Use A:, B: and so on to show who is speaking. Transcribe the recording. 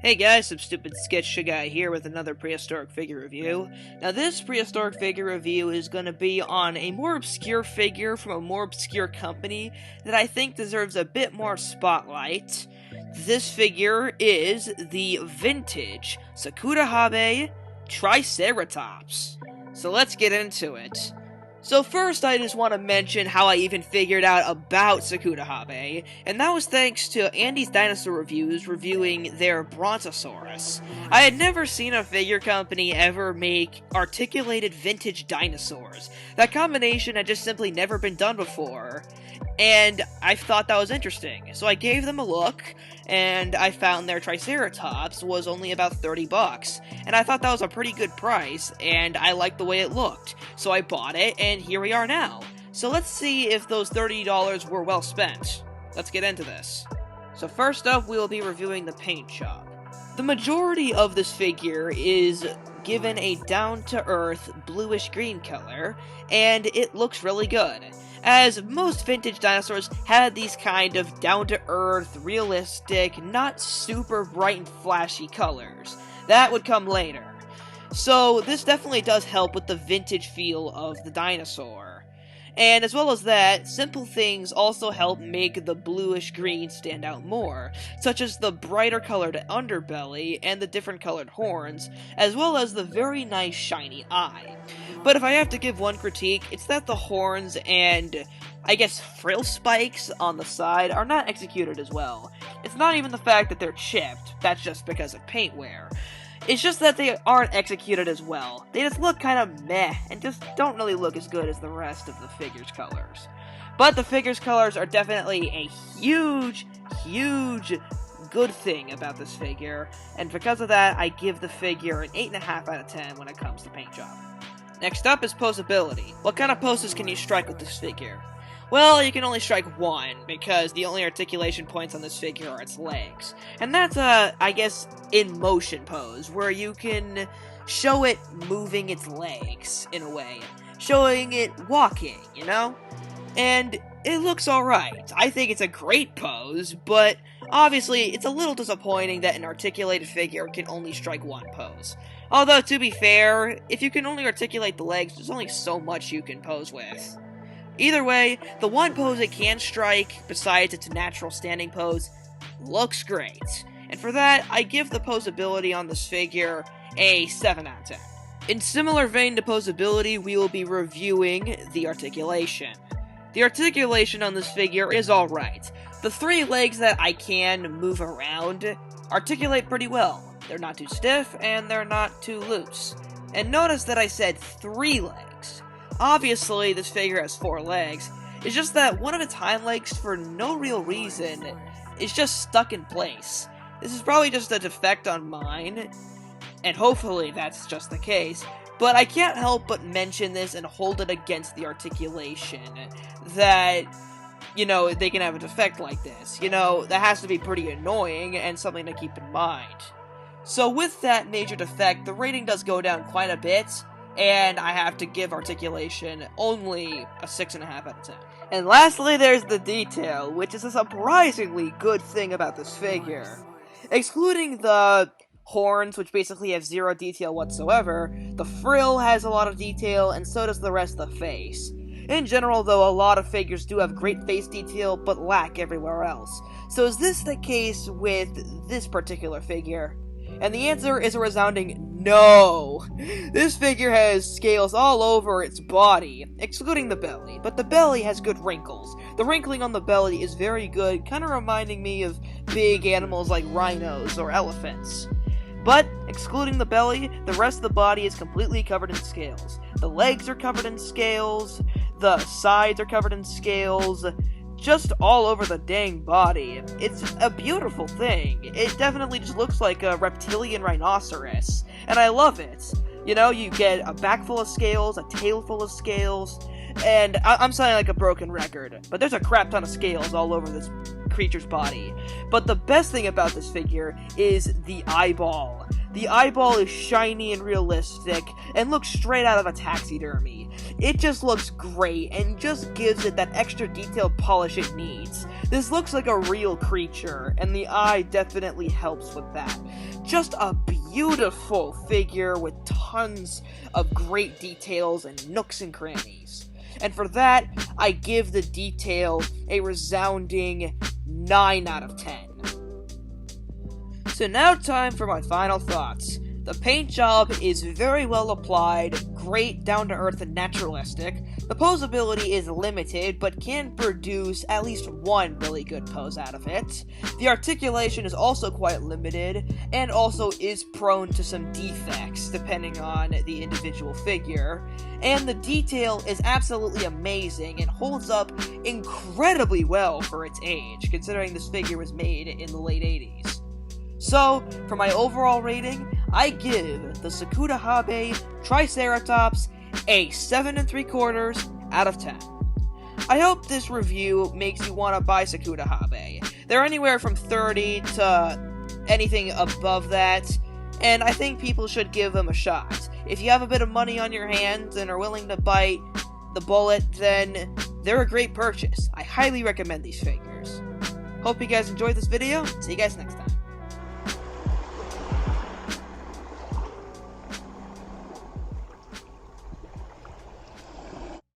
A: Hey guys, some stupid sketch guy here with another prehistoric figure review. Now this prehistoric figure review is going to be on a more obscure figure from a more obscure company that I think deserves a bit more spotlight. This figure is the vintage Tsukuda Triceratops. So let's get into it. So first, I just want to mention how I even figured out about Tsukuda, and that was thanks to Andy's Dinosaur Reviews reviewing their Brontosaurus. I had never seen a figure company ever make articulated vintage dinosaurs. That combination had just simply never been done before, and I thought that was interesting. So I gave them a look, and I found their Triceratops was only about $30, and I thought that was a pretty good price, and I liked the way it looked. So I bought it, and here we are now. So let's see if those $30 were well spent. Let's get into this. So first up, we will be reviewing the paint job. The majority of this figure is given a down-to-earth bluish-green color, and it looks really good, as most vintage dinosaurs had these kind of down-to-earth, realistic, not super bright and flashy colors. That would come later. So this definitely does help with the vintage feel of the dinosaur. And as well as that, simple things also help make the bluish-green stand out more, such as the brighter colored underbelly and the different colored horns, as well as the very nice shiny eye. But if I have to give one critique, it's that the horns and, I guess, frill spikes on the side are not executed as well. It's not even the fact that they're chipped, that's just because of paint wear. It's just that they aren't executed as well. They just look kind of meh, and just don't really look as good as the rest of the figure's colors. But the figure's colors are definitely a huge good thing about this figure, and because of that, I give the figure an 8.5 out of 10 when it comes to paint job. Next up is posability. What kind of poses can you strike with this figure? Well, you can only strike one, because the only articulation points on this figure are its legs. And that's a, I guess, in motion pose, where you can show it moving its legs, in a way. Showing it walking, you know? And it looks alright. I think it's a great pose, but obviously it's a little disappointing that an articulated figure can only strike one pose. Although, to be fair, if you can only articulate the legs, there's only so much you can pose with. Either way, the one pose it can strike, besides its natural standing pose, looks great. And for that, I give the posability on this figure a 7 out of 10. In similar vein to posability, we will be reviewing the articulation. The articulation on this figure is alright. The three legs that I can move around articulate pretty well. They're not too stiff, and they're not too loose. And notice that I said 3 legs. Obviously, this figure has 4 legs. It's just that one of its hind legs, for no real reason, is just stuck in place. This is probably just a defect on mine, and hopefully that's just the case, but I can't help but mention this and hold it against the articulation, that, you know, they can have a defect like this. You know, that has to be pretty annoying and something to keep in mind. So with that major defect, the rating does go down quite a bit, and I have to give articulation only a 6.5 out of 10. And lastly, there's the detail, which is a surprisingly good thing about this figure. Excluding the horns, which basically have 0 detail whatsoever, the frill has a lot of detail, and so does the rest of the face. In general, though, a lot of figures do have great face detail, but lack everywhere else. So is this the case with this particular figure? And the answer is a resounding no! This figure has scales all over its body, excluding the belly, but the belly has good wrinkles. The wrinkling on the belly is very good, kind of reminding me of big animals like rhinos or elephants. But, excluding the belly, the rest of the body is completely covered in scales. The legs are covered in scales, the sides are covered in scales, just all over the dang body. It's a beautiful thing. It definitely just looks like a reptilian rhinoceros, and I love it. You know, you get a back full of scales, a tail full of scales, and I'm sounding like a broken record, but there's a crap ton of scales all over this creature's body. But the best thing about this figure is the eyeball. The eyeball is shiny and realistic, and looks straight out of a taxidermy. It just looks great, and just gives it that extra detailed polish it needs. This looks like a real creature, and the eye definitely helps with that. just a beautiful figure with tons of great details and nooks and crannies. And for that, I give the detail a resounding 9 out of 10. So now time for my final thoughts. The paint job is very well applied, great, down-to-earth, and naturalistic. The posability is limited, but can produce at least one really good pose out of it. The articulation is also quite limited, and also is prone to some defects, depending on the individual figure. And the detail is absolutely amazing, and holds up incredibly well for its age, considering this figure was made in the late 80s. So, for my overall rating, I give the Tsukuda Habe Triceratops a 7 3/4 out of 10. I hope this review makes you want to buy Tsukuda Habe. They're anywhere from 30 to anything above that, and I think people should give them a shot. If you have a bit of money on your hands and are willing to bite the bullet, then they're a great purchase. I highly recommend these figures. Hope you guys enjoyed this video. See you guys next time.